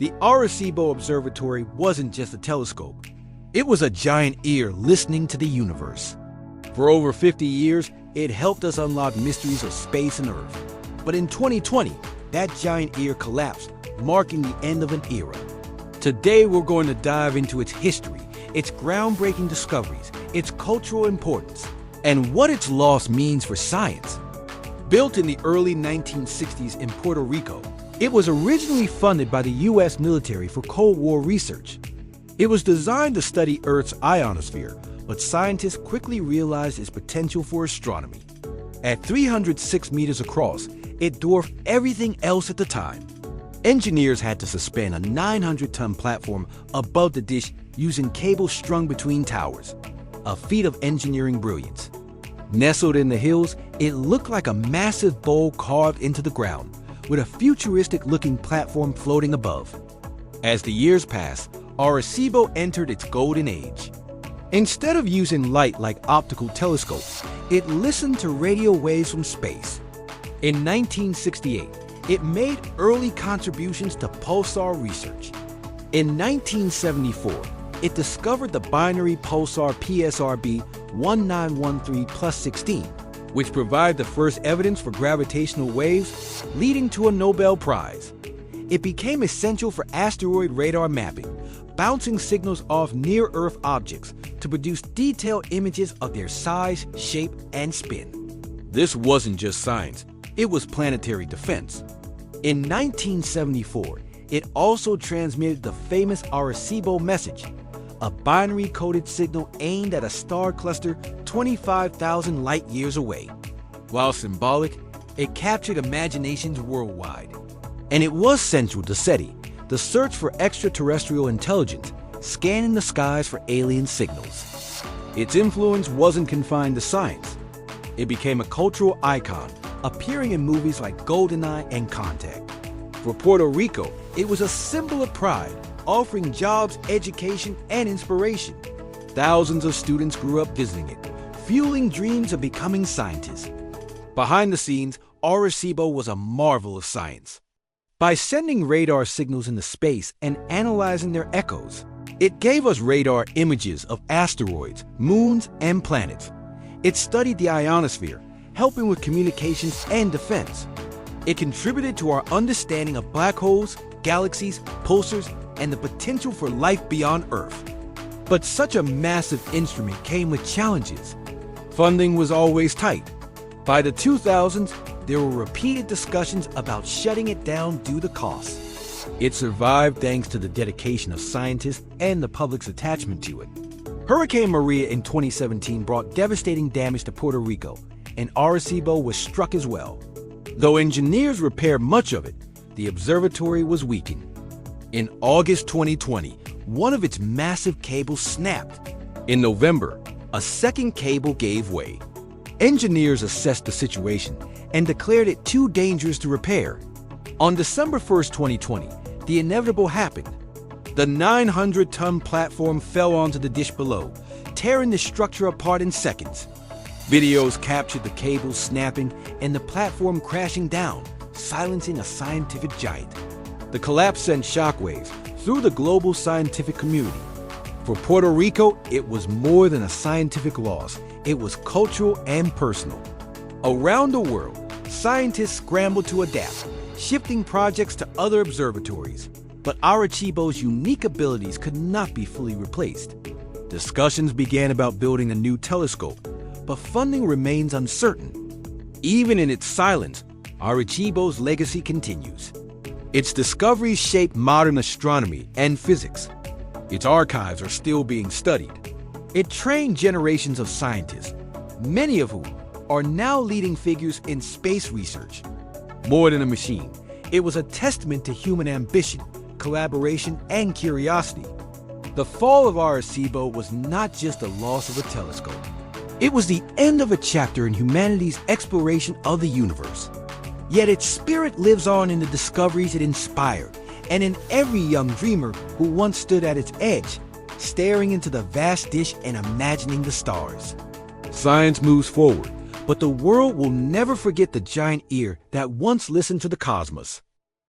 The Arecibo Observatory wasn't just a telescope. It was a giant ear listening to the universe. For over 50 years, it helped us unlock mysteries of space and Earth. But in 2020, that giant ear collapsed, marking the end of an era. Today, we're going to dive into its history, its groundbreaking discoveries, its cultural importance, and what its loss means for science. Built in the early 1960s in Puerto Rico, it was originally funded by the U.S. military for Cold War research. It was designed to study Earth's ionosphere, but scientists quickly realized its potential for astronomy. At 306 meters across, it dwarfed everything else at the time. Engineers had to suspend a 900-ton platform above the dish using cables strung between towers, a feat of engineering brilliance. Nestled in the hills, it looked like a massive bowl carved into the ground, with a futuristic-looking platform floating above. As the years passed, Arecibo entered its golden age. Instead of using light like optical telescopes, it listened to radio waves from space. In 1968, it made early contributions to pulsar research. In 1974, it discovered the binary pulsar PSRB 1913+16, which provided the first evidence for gravitational waves, leading to a Nobel Prize. It became essential for asteroid radar mapping, bouncing signals off near-Earth objects to produce detailed images of their size, shape, and spin. This wasn't just science, it was planetary defense. In 1974, it also transmitted the famous Arecibo Message, a binary-coded signal aimed at a star cluster 25,000 light-years away. While symbolic, it captured imaginations worldwide. And it was central to SETI, the search for extraterrestrial intelligence, scanning the skies for alien signals. Its influence wasn't confined to science. It became a cultural icon, appearing in movies like GoldenEye and Contact. For Puerto Rico, it was a symbol of pride, offering jobs, education, and inspiration. Thousands of students grew up visiting it, fueling dreams of becoming scientists. Behind the scenes, Arecibo was a marvel of science. By sending radar signals into space and analyzing their echoes, it gave us radar images of asteroids, moons, and planets. It studied the ionosphere, helping with communications and defense. It contributed to our understanding of black holes, galaxies, pulsars, and the potential for life beyond Earth. But such a massive instrument came with challenges. Funding was always tight. By the 2000s, there were repeated discussions about shutting it down due to costs. It survived thanks to the dedication of scientists and the public's attachment to it. Hurricane Maria in 2017 brought devastating damage to Puerto Rico, and Arecibo was struck as well. Though engineers repaired much of it, the observatory was weakened. In August 2020, one of its massive cables snapped. In November, a second cable gave way. Engineers assessed the situation and declared it too dangerous to repair. On December 1, 2020, the inevitable happened. The 900-ton platform fell onto the dish below, tearing the structure apart in seconds. Videos captured the cables snapping and the platform crashing down, silencing a scientific giant. The collapse sent shockwaves through the global scientific community. For Puerto Rico, it was more than a scientific loss. It was cultural and personal. Around the world, scientists scrambled to adapt, shifting projects to other observatories. But Arecibo's unique abilities could not be fully replaced. Discussions began about building a new telescope, but funding remains uncertain. Even in its silence, Arecibo's legacy continues. Its discoveries shaped modern astronomy and physics. Its archives are still being studied. It trained generations of scientists, many of whom are now leading figures in space research. More than a machine, it was a testament to human ambition, collaboration, and curiosity. The fall of Arecibo was not just the loss of a telescope. It was the end of a chapter in humanity's exploration of the universe. Yet its spirit lives on in the discoveries it inspired, and in every young dreamer who once stood at its edge, staring into the vast dish and imagining the stars. Science moves forward, but the world will never forget the giant ear that once listened to the cosmos.